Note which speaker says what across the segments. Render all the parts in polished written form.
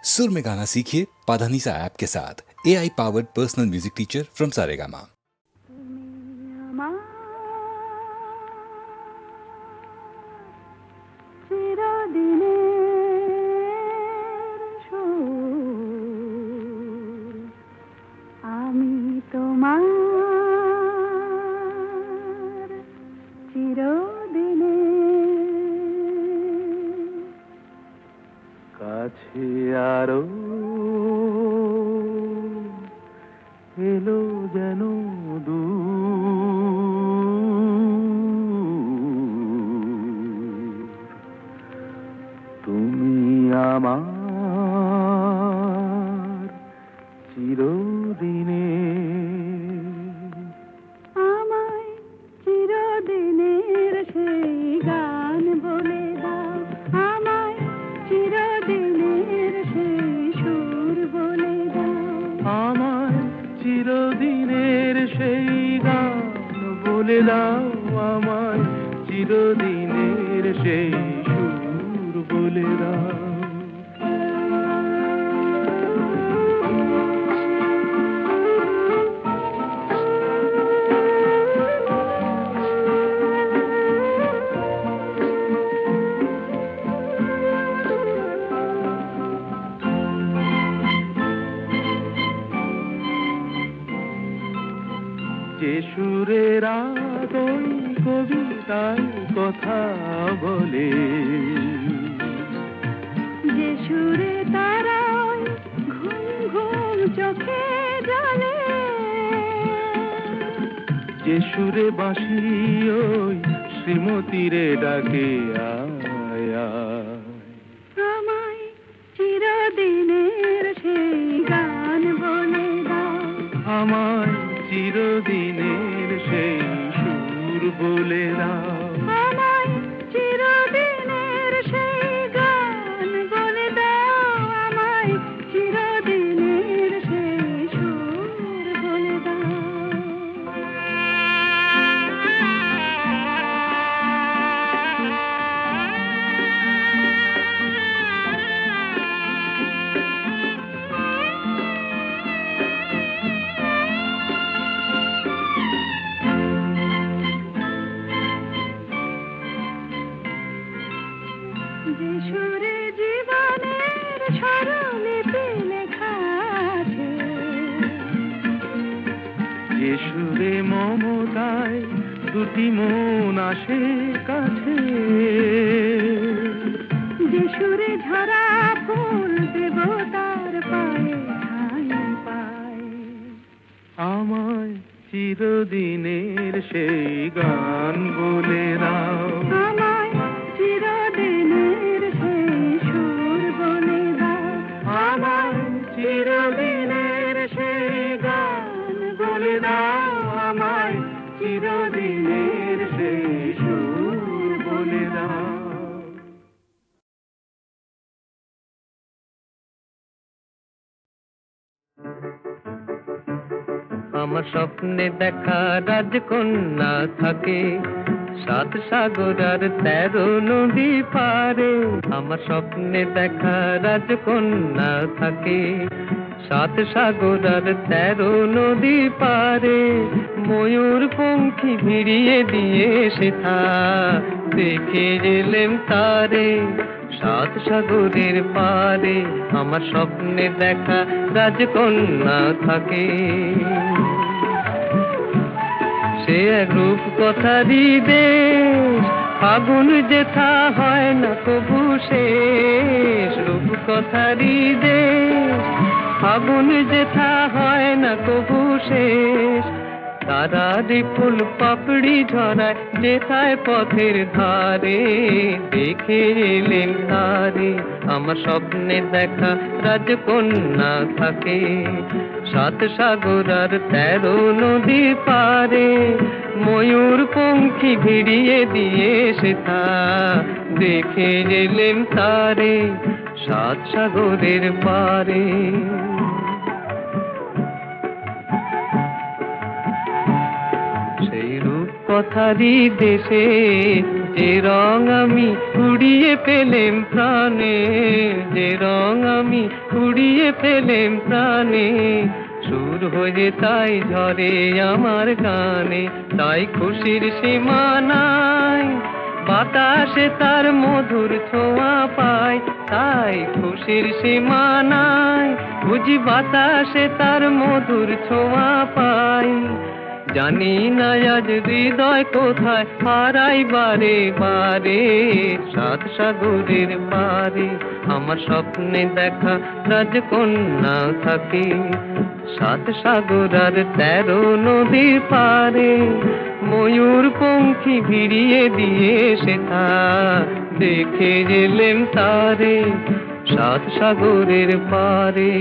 Speaker 1: सुर में गाना सीखिए पाधानीसा ऐप के साथ। AI powered personal music teacher from Saregama.
Speaker 2: কাছে আরো এলো যেন দূর, তুমি আমার চিরদিনে,
Speaker 3: আমায় চিরদিনের সেই গান বলে দাও, আমায় চিরদিনের সেই সুর বলে দাও,
Speaker 2: আমায় চিরদিনের সেই গান বলে দাও, আমায় চিরদিনের সেই সুর বলে দাও। যে সুরের আদই কবিতায় কথা বলে,
Speaker 3: যে সুরে তারায় ঘুম ঘুম চোখে জ্বলে,
Speaker 2: যে সুরে বাঁশি ওই শ্রীমতীরে ডাকে আয় আয়,
Speaker 3: আমায় চিরদিনের সেই গান বলে দাও,
Speaker 2: আমায় চিরদিনের সেই সুর বলে দাও,
Speaker 3: আমায় চিরদিনের সেই গান বলে দাও, আমায় চিরদিনের সেই সুর বলে দাও। যে সুরে জীবনের স্বরলিপি লেখা আছে,
Speaker 2: যে সুরে মমতায় দুটি মন আসে কাছে,
Speaker 3: যে সুরে ঝরা ফুল দেবতার পায়ে ঠাঁই পায়,
Speaker 2: আমায় চিরদিনের সেই গান বলে দাও,
Speaker 3: আমায় চিরদিনের সেই সুর বলে দাও,
Speaker 2: আমায় চিরদিনের সেই গান বলে দাও, আমায় চিরদিনের সেই সুর বলে দাও।
Speaker 4: আমার স্বপ্নে দেখা রাজকন্যা থাকে 7 সাগর আর 13 নদী পারে। আমার স্বপ্নে দেখা রাজকন্যা থাকে 7 সাগর আর 13 নদী পারে। ময়ূর পঙ্খী ভিড়িয়ে দিয়ে সেথা দেখে এলেম তারে 7 সাগরের পারে। আমার স্বপ্নে দেখা রাজকন্যা থাকে। সে এক রূপ কথারই দেশ, ফাগুন যেথা হয় না কবু শেষ। রূপ কথারই দেশ, ফাগুন যেথা হয় না কবু শেষ। তারারি ফুল পাপড়ি ঝরায় যেথায় পথের ধারে, দেখে এলেন তারে। আমার স্বপ্নে দেখা রাজকন্যা থাকে 7 সাগর আর 13 নদী পারে। ময়ূর পঙ্খী ভিড়িয়ে দিয়ে সেথা দেখে এলেন তারে 7 সাগরের পারে। সেই রূপ কথারই দেশে যে রং আমি উড়িয়ে পেলেম প্রাণে, যে রং আমি উড়িয়ে পেলেম প্রাণে, সুর হয়ে তাই ঝরে আমার গানে। তাই খুশির সীমা নাই, বাতাসে তার মধুর ছোঁয়া পায়। তাই খুশির সীমা নাই, বুঝি বাতাসে তার মধুর ছোঁয়া পায়। জানি না আজ হৃদয় কোথায় হারাই বারে বারে, সাত সাগরের পারে আমার স্বপ্নে দেখা রাজকন্যা থাকে। সাত সাগর আর 13 নদীর পারে, ময়ূর পঙ্খী ভিড়িয়ে দিয়ে সেথা দেখে গেলেম তারে, সাত সাগরের পারে।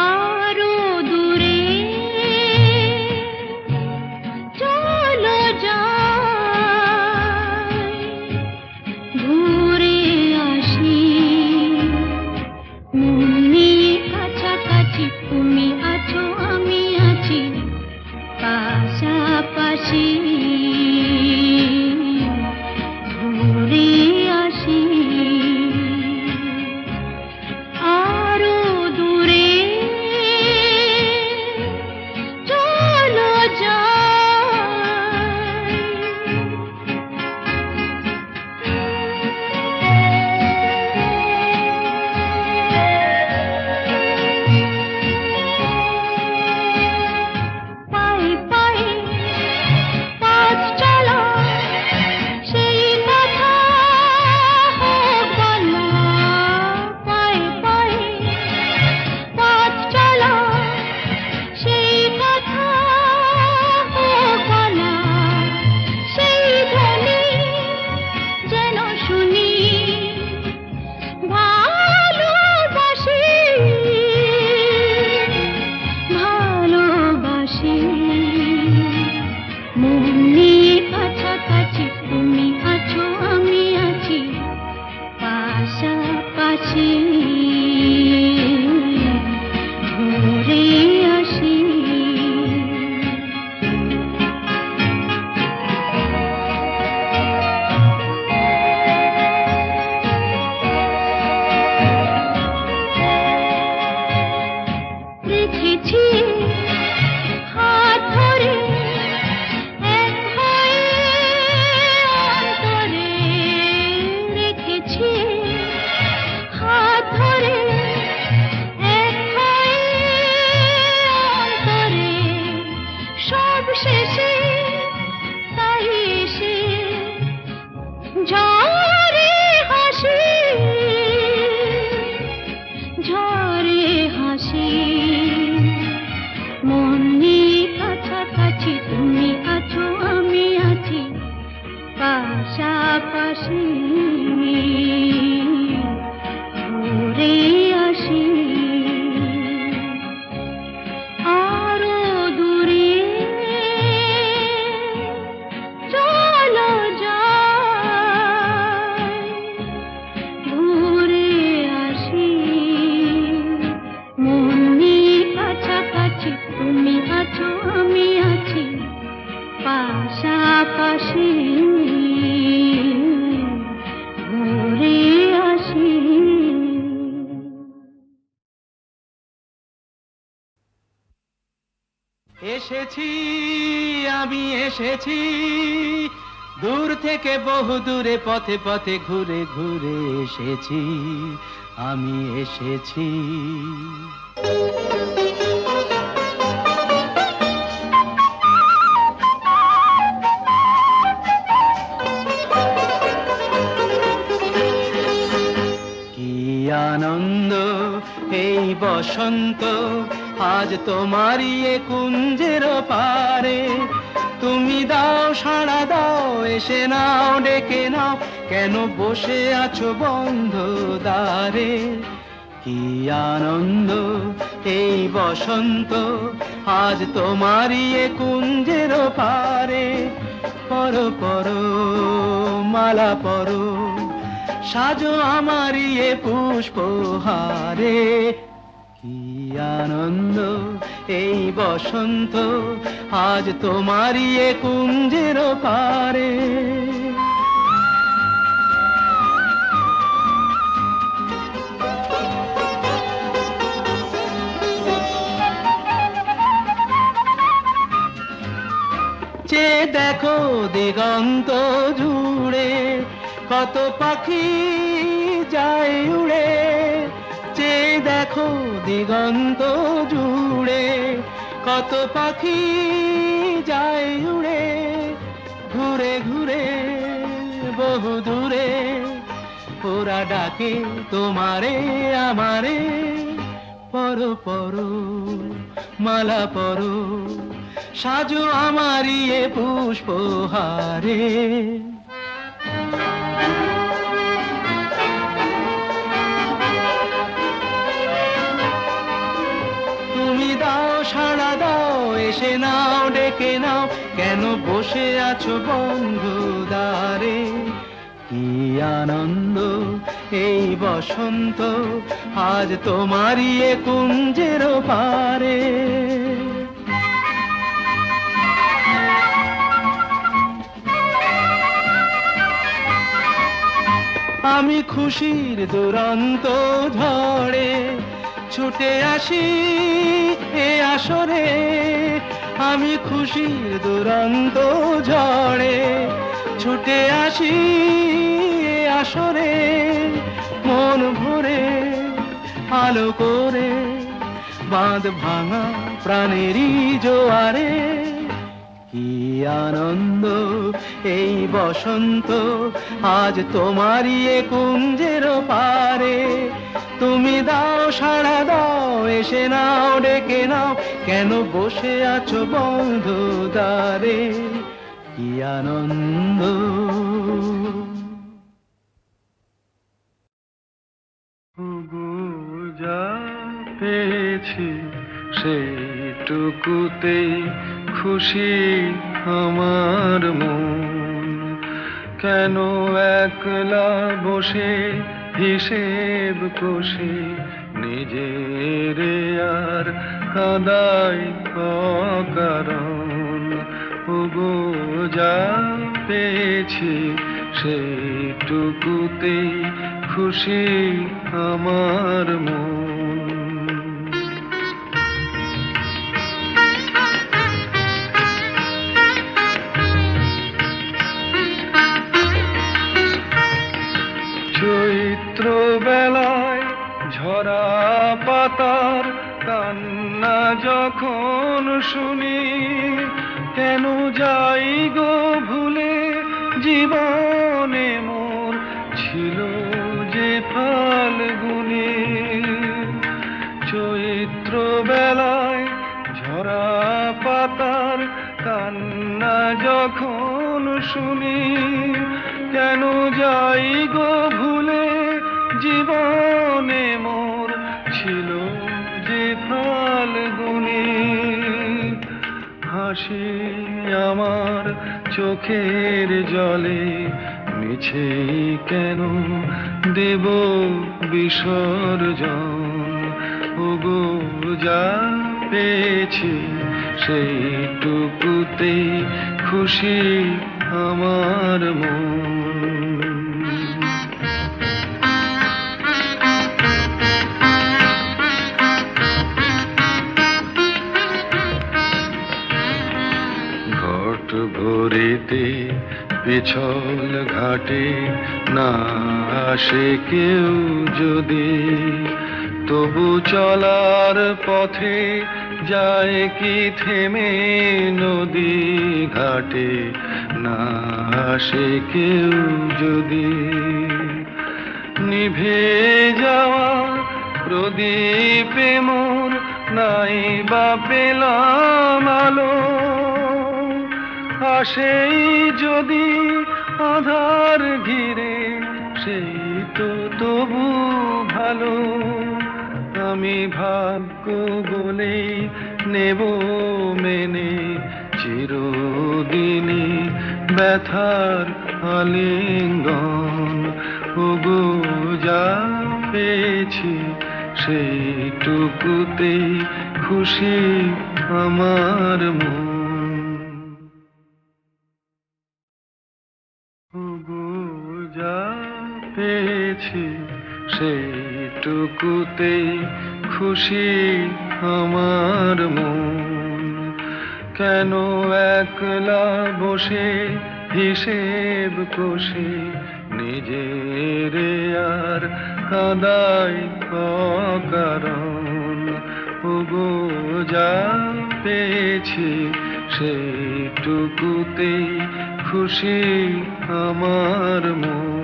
Speaker 3: আরো দূরে চলো যাই, ঘুরে আসি, মন নিয়ে কাছাকাছি, তুমি আছো আমি আছি পাশাপাশি, ঘুরে আসি। আরো দূরে চলো যাই, পায়ে পায়ে পথ চলা, সেই কথা হোক বলা। পায়ে পায়ে পথ চলা, সেই কথা হোক বলা। সেই ধ্বনি যেন শুনি, ভালোবাসি, ভালোবাসি। মন নিয়ে কাছাকাছি, তুমি আছো আমি আছি পাশাপাশি, ঘুরে আসি। রেখেছি হাত ধরে এক হয়ে অন্তরে, রেখেছি হাত ধরে এক হয়ে অন্তরে। সব শেষে তাই এসে ঝরে হাসি, ঝরে হাসি। মন নিয়ে কাছাকাছি, তুমি আছো আমি আছি পাশাপাশি, ঘুরে আসি। আরো দূরে চলো যাই, ঘুরে আসি। মন নিয়ে কাছাকাছি, তুমি আছো আমি আছি পাশাপাশি, ঘুরে আসি।
Speaker 2: এসেছি আমি এসেছি, দূর থেকে বহু দূরে পথে পথে ঘুরে ঘুরে এসেছি, আমি এসেছি। কি আনন্দ এই বসন্ত, আজ তোমারই এ কুঞ্জের পারে। তুমি দাও সাড়া দাও, এসে নাও ডেকে নাও কেন বসে আছো বন্ধ দ্বারে? কি আনন্দ এই বসন্ত, আজ তোমারই এ কুঞ্জের পারে। পরো পরো মালা পরো, সাজো আমারই এ পুষ্পহারে। কি আনন্দ এই বসন্ত, আজ তোমারই এ কুঞ্জের পারে। যে দেখো দিগন্ত জুড়ে, কত পাখি যায় উড়ে। যে দেখো দিগন্ত জুড়ে, কত পাখি যায় উড়ে। ঘুরে ঘুরে বহু দূরে, ওরা ডাকে তোমারে আমারে। পরো পরো মালা পরো, সাজো আমারই এ পুষ্পহারে। তুমি দাও সাড়া দাও, এসে নাও ডেকে নাও, কেন বসে আছো বন্ধু দ্বারে? কি আনন্দ এই বসন্ত, আজ তোমারই এ কুঞ্জের পারে। আমি খুশির দুরন্ত ঝড়ে ছুটে আসি এ আসরে। আমি খুশির দুরন্ত ঝড়ে ছুটে আসি এ আসরে। মন ভরে আলো করে, বাঁধ ভাঙা প্রাণেরই জোয়ারে। কি আনন্দ এই বসন্ত, আজ তোমারই এ কুঞ্জের পারে। তুমি দাও সাড়া দাও, এসে নাও ডেকে নাও, কেন বসে আছো বন্ধু দ্বারে? কি আনন্দ।
Speaker 5: যা পেয়েছি সেইটুকুতেই খুশি আমার মন। কেন একলা বসে হিসেব কষে নিজের আর কাঁদাই অকারণ। ওগো যা পেয়েছি সেইটুকুতেই খুশি আমার মন। চৈত্র বেলায় ঝরা পাতার কান্না যখন শুনি, কেন যাই গো ভুলে জীবনে মোর ছিল যে ফাল্গুনি। চৈত্র বেলায় ঝরা পাতার কান্না যখন শুনি, কেন যাই গো ভুলে জীবনে মোর ছিল যে ফাল্গুনি। হাসি আমার চোখের জলে মিছে কেন দেব বিসর্জন। ওগো যা পেয়েছি সেইটুকুতে খুশি আমার মন। ঘট ভরিতে পিছল ঘাটে না আসে কেউ যদি, তবু চলার পথে যায় কি থেমে নদী ঘাটে না আসে কেউ যদি। নিভে যাওয়া প্রদীপে মোর নাই বা পেলাম আলো, আসেই যদি আধার ঘিরে সেই তো তবু ভালো। আমি ভাগ্য বলেই নেব মেনে চিরদিনই ব্যথার আলিঙ্গন। ওগো যা পেয়েছি সেইটুকুতেই খুশি আমার মন। ওগো যা পেয়েছি সেইটুকুতেই খুশি আমার মন। কেন একলা বসে হিসেব কষে নিজের আর কাঁদাই অকারণ। ওগো যা পেয়েছি সেইটুকুতেই খুশি আমার মন।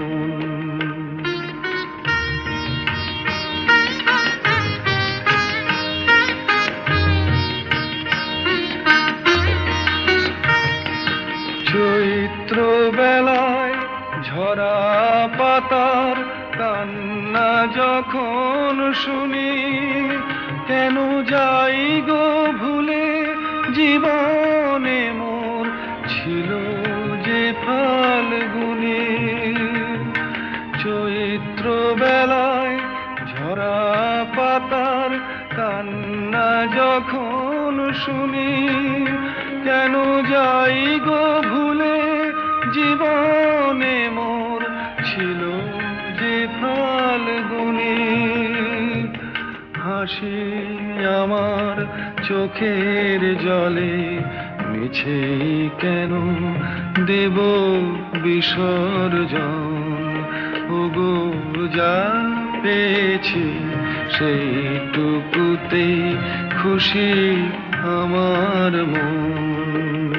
Speaker 5: চৈত্র বেলায় ঝরা পাতার কান্না যখন শুনি, কেন যাই গো ভুলে জীবনে মোর ছিল যে ফাল্গুনি। চৈত্র বেলায় ঝরা পাতার কান্না যখন শুনি, কেন যাই গো ভুলে জীবনে মোর ছিল যে ফাল্গুনি। হাসি আমার চোখের জলে মিছে কেন দেব বিসর্জন। ওগো যা পেয়েছি সেইটুকুতেই খুশি আমার মন।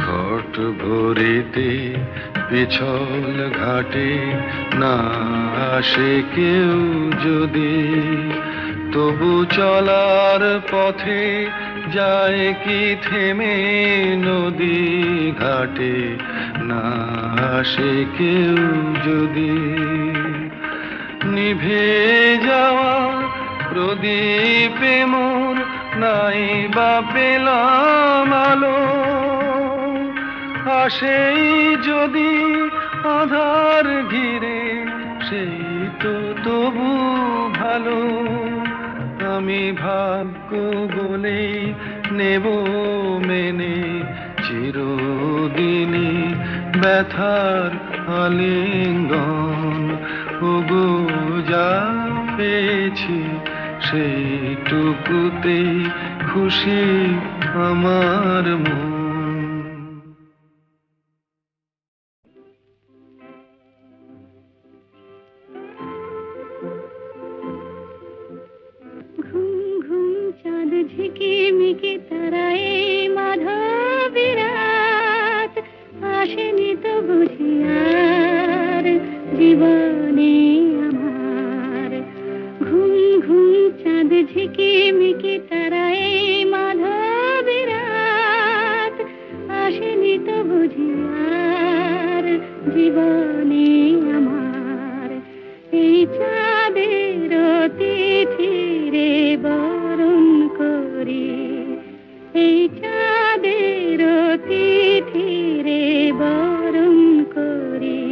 Speaker 5: ঘট ভরিতে পিছল ঘাটে না আসে কেউ যদি, তবু চলার পথে যায় কি থেমে নদী ঘাটে না আসে কেউ যদি। নিভে যাওয়া প্রদীপে মোর নাই বা পেলাম আলো, আসেই যদি আধার ঘিরে সেই তো তবু ভালো। আমি ভাগ্য বলেই নেব মেনে চিরদিনই ব্যথার আলিঙ্গন। ওগো যা পেয়েছি সেইটুকুতেই খুশি আমার মন।
Speaker 3: চাঁদ ঝিকিমিকি তারায় মাধবী রাত, আসেনি তো বুঝি আর জীবনে আমার। ঘুম ঘুম চাঁদ ঝিকিমিকি তারায় মাধবী রাত, আসেনি তো বুঝি আর জীবনে আমার। এই চাঁদের তিথি রে বরণ করি, এই চাঁদের তিথি রে বরণ করি।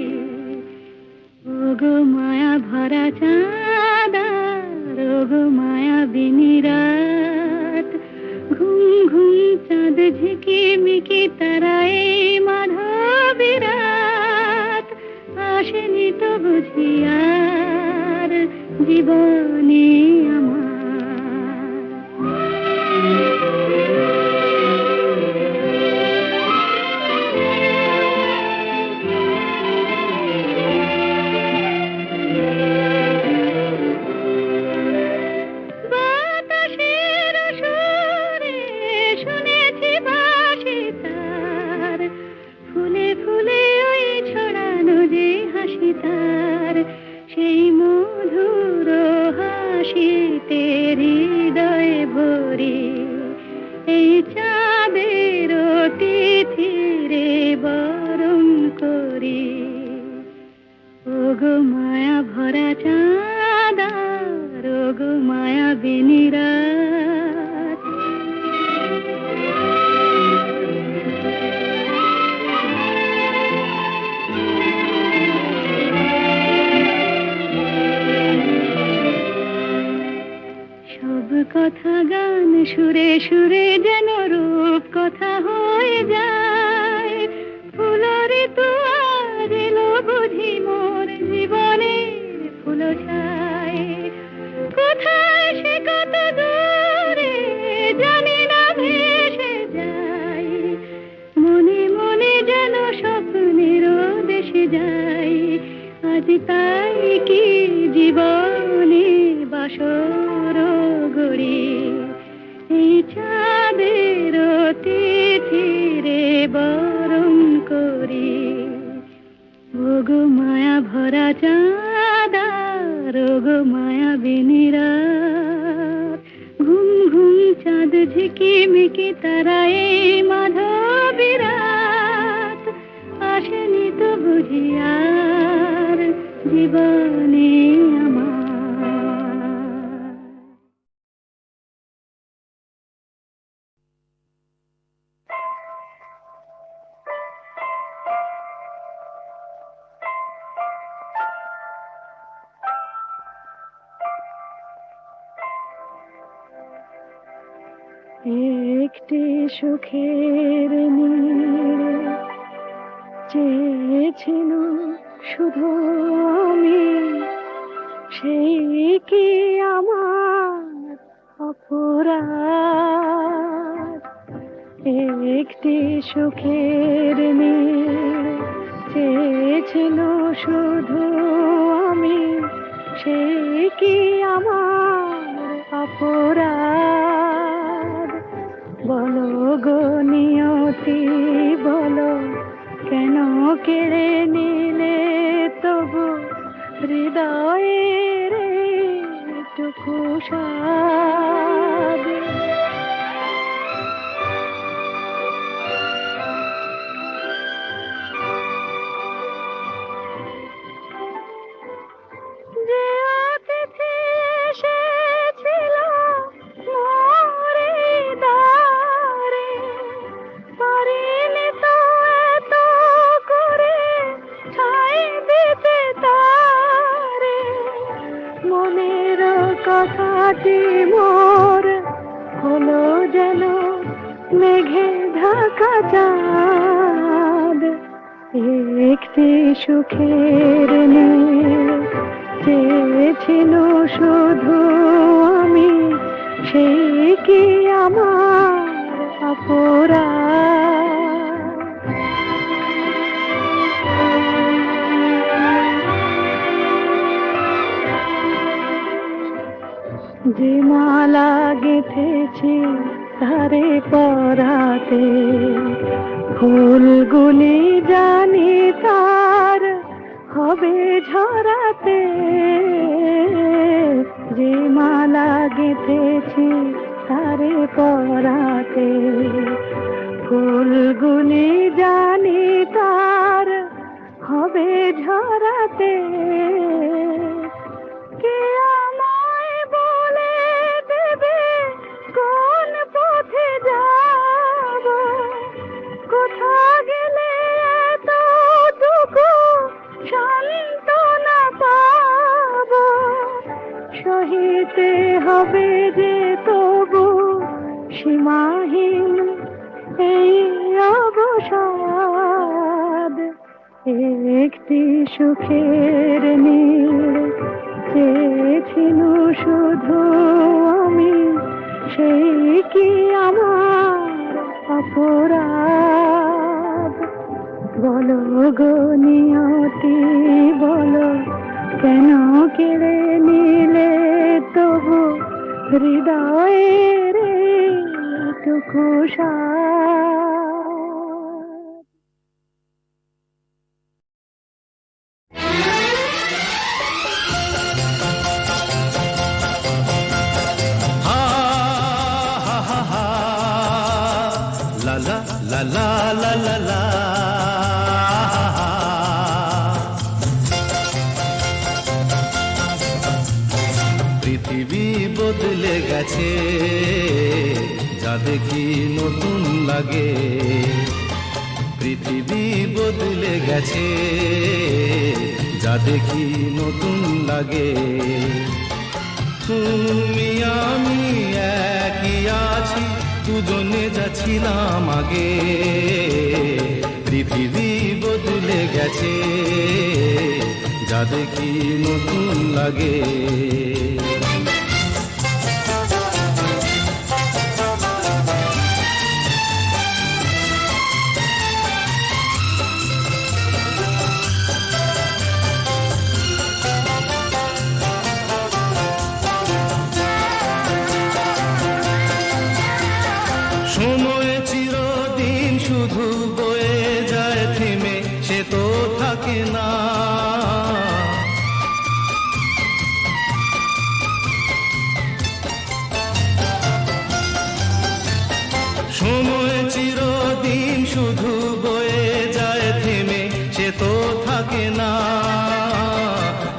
Speaker 3: ওগো মায়া ভরা চাঁদার, ওগো মায়া বিনি রাত। ঘুম ঘুম চাঁদ ঝিকিমিকি তারায় মাধবী রাত, আসেনি তো বুঝি আর জীবনে আমার। বাতাসের সুরে শুনেছি বাঁশি তার, ফুলে ফুলে ওই ছড়ানো যে হাসি তার, সেই মধুর করি। ওগো মায়া ভরা চাঁদা, ওগো মায়া বিনিরা, সব কথা গান সুরে সুরে যেন রূপ কথা হয়ে যায়। ফুলরে তো আজ এলো বুঝি মোর জীবনের ফুল ছায়। কোথায় সে কত দূরে জানি না ভেসে যায়। মনে মনে যেন স্বপ্নের দেশে যাই। আজ তাই কি জীবনে বাসর গড়ি। এই চাঁদের তিথিরে বরণ করি। ওগো মায়া ভরা চাঁদা, ওগো মায়া বিনিরা, ঘুম ঘুম চাঁদ ঝিকিমিকি তারা এই মাধবী রাত। আসেনি তো বুঝি আর জীবনে আমার। একটি সুখের নীড়ে চেয়েছিল শুধু আমি, সেই কি আমার অপরাধ? একটি সুখের নীড়ে চেয়েছিল শুধু আমি, সেই কি আমার অপরাধ? বলো গো নিয়তি বলো, কেন কেড়ে নিলে তবু হৃদয়ের টুকু স্বাদ? যে অতিথি এসেছিল মোর দ্বারে, পারিনি তো এত করে ছাই দিতে তারে। মনের কথাটি মোর হলো যেন মেঘে ঢাকা চাঁদ। একটি সুখের নীড় চেয়েছিল শুধু আমি, সেই কি আমার অপরাধ? যে মালা গেঁথেছি তারে পরাতে, ফুলগুলি জানি তার হবে ঝরাতে। যে মালা গেঁথেছি তারে পরাতে, ফুলগুলি জানি তার হবে ঝরাতে। কে আমায় বলে দেবে কোন পথে যাব? কোথা গেলে এতটুকু সান্ত্বনা পাব? সহিতে হবে যে তবু সীমাহীন এই অবসাদ। একটি সুখের নীড় চেয়েছিল শুধু আমি, সেই কি আমার অপরাধ? বলো গো নিয়তি বলো, কেন কেড়ে নিলে তবু হৃদয়ের টুকু স্বাদ?
Speaker 2: La la la la la la la. গেছে, যা দেখি নতুন লাগে। পৃথিবী বদলে গেছে, যা দেখি নতুন লাগে। তুমি আমি একই আছি, দুজনে যাচ্ছিলাম আগে। পৃথিবী বদলে গেছে, যা দেখি নতুন লাগে। সময় চিরদিন শুধু বয়ে যায় থেমে, সে তো থাকে না। সময় চিরদিন শুধু বয়ে যায় থেমে, সে তো থাকে না।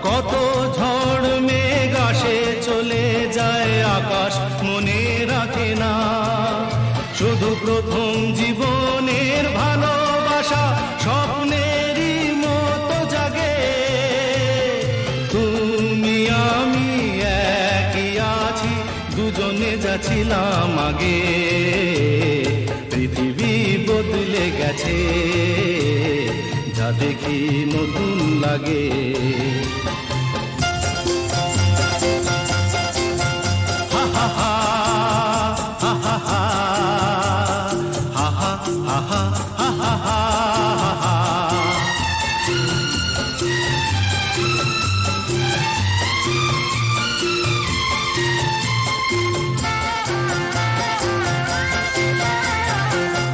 Speaker 2: কত ঝড় মেঘ আসে চলে যায়, আকাশ মনে রাখে না। শুধু প্রথম জীবনের ভালোবাসা স্বপ্নেরই মতো জাগে। তুমি আমি একই আছি, দুজনে যাচ্ছিলাম আগে। পৃথিবী বদলে গেছে, যা দেখি নতুন লাগে। হা হা হা হা হা হা হা হা হা হা হা হা।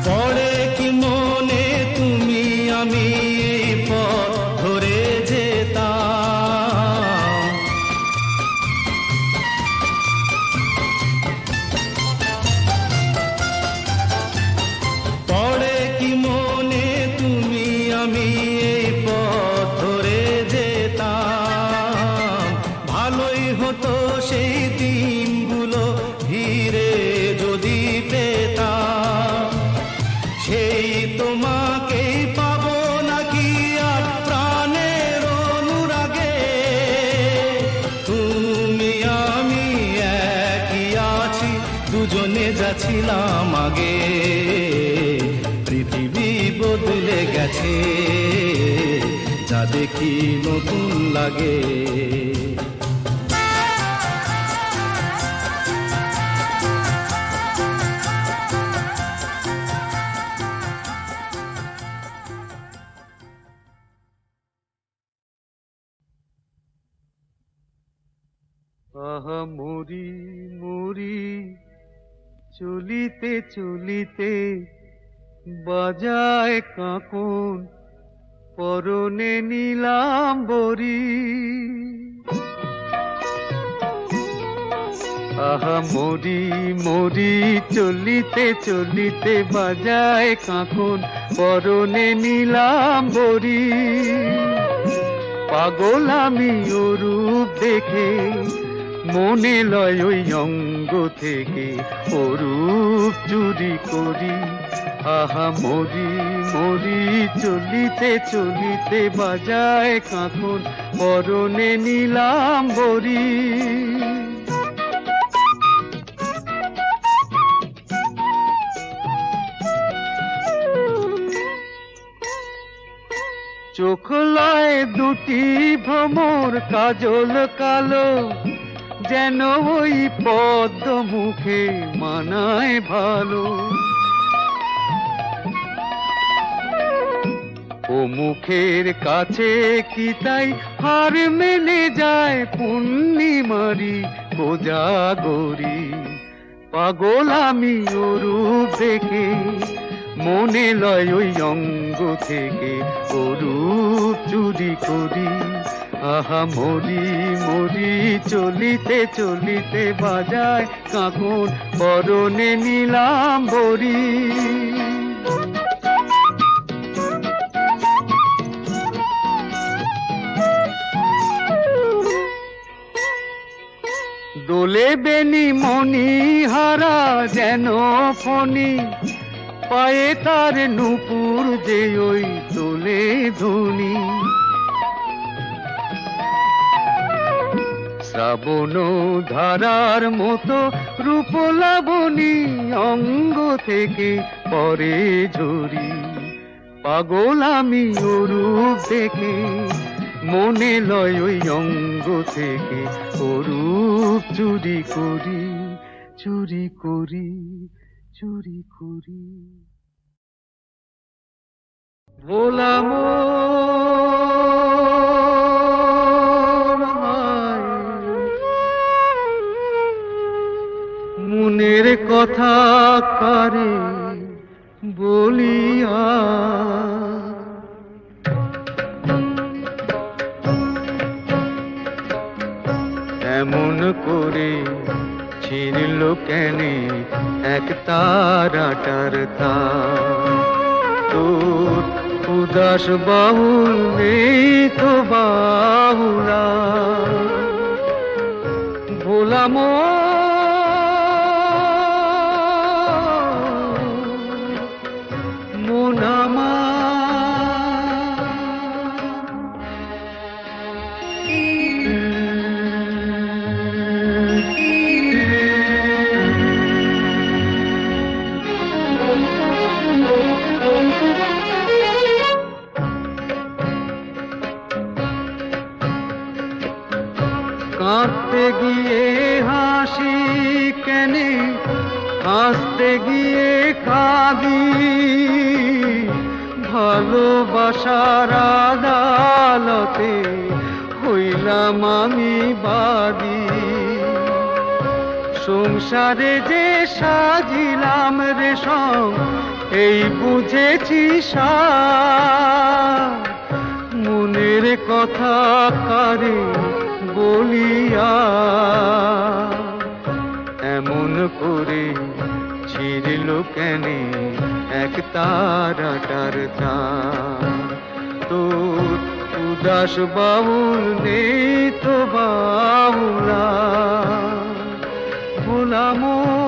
Speaker 2: পড়ে কি মনে তুমি আমি এই পথ ধরে যেতাম। পড়ে কি মনে তুমি আমি এই পথ ধরে যেতাম। ভালোই হতো সেই দিনগুলো ধীরে যদি পেতাম। সেই তোমাকেই পাবো নাকি আর প্রাণের অনুরাগে। তুমি আমি একই আছি, দুজনে যাচ্ছিলাম আগে। পৃথিবী বদলে গেছে, যা দেখি নতুন লাগে।
Speaker 4: আহা মরি মরি চলিতে চলিতে, বাজায় কাঁকন পরনে নিলাম বরি। আহা মরি মরি চলিতে চলিতে, বাজায় কাঁকন পরনে নিলাম বরি। পাগল আমি ও রূপ দেখে, মনে লয় ওই অঙ্গ থেকে ও রূপ চুরি করি। আহা মরি মরি চলিতে চলিতে, বাজায় কাঁকন পরনে নিলাম বরি। চোখ লয় দুটি ভ্রমর কাজল কালো, যেন ওই পদ্ম মুখে মানায় ভালো। ও মুখের কাছে কি তাই হার মেনে যায় পূর্ণিমারি কোজাগরি। পাগল আমি ও রূপ দেখে, মনে লয় ওই অঙ্গ থেকে ও রূপ চুরি করি। আহা মরি মরি চলিতে চলিতে, বাজায় কাঁকন পরনে নিলাম বরি। দোল চলে বেনি মনি হারা যেন ফণি, পায়ে তার নূপুর যে ওই তোলে ধুনি। শ্রাবণ ধারার মতো রূপ লাবণী অঙ্গ থেকে পরে ঝরি। পাগল আমি ওরূপ দেখে, মনে লয় ওই অঙ্গ থেকে ওরূপ চুরি করি, চুরি করি, চুরি করি। ভোলা মন হায়, মনের কথা কারে বলিয়া, এমন করে ছিঁড়ল কেনে এক তারাটার তার। তোর উদাস বাহুল নেই তো বাহুলা, ভোলা মন আমার। কাঁদতে গিয়ে হাসি কেনে, হাসতে গিয়ে কাঁদি, ভালোবাসার আদালতে হইলাম আমি বাদী। সংসারে যে সাজিলাম রেশম, এই বুঝেছি সার। মনের কথা কারে বলিয়া, এমন করে ছিঁড়ল কেনে এক তারাটার তার। তোর উদাস বাহুল নেই তো বাহুলা, ভোলা মন।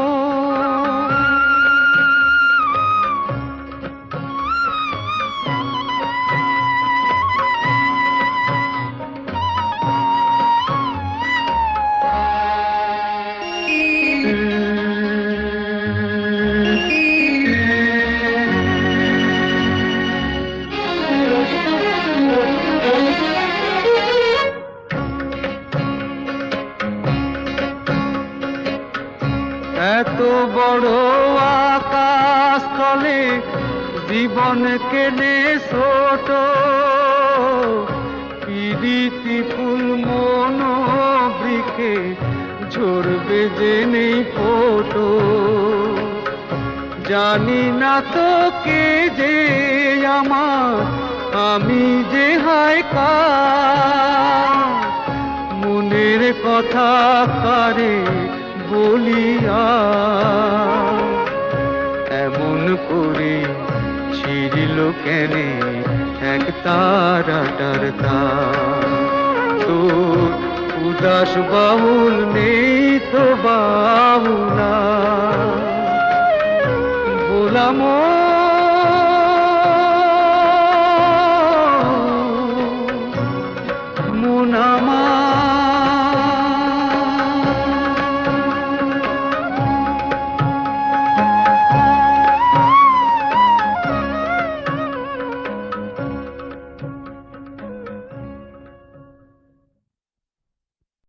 Speaker 4: এত বড় আকাশ তলে জীবন কেনে ছোট, পিরিতি ফুল মন বৃক্ষে ঝরবে যে নেই ফোটো। জানি না তো কে যে আমার, আমি যে হায় কার। মনের কথা কারে বলিয়া, এমন করে ছিঁড়ল কেনে এক তারাটার তার। তোর উদাস বাহুল নেই তো বাহুলা, ভোলা মন।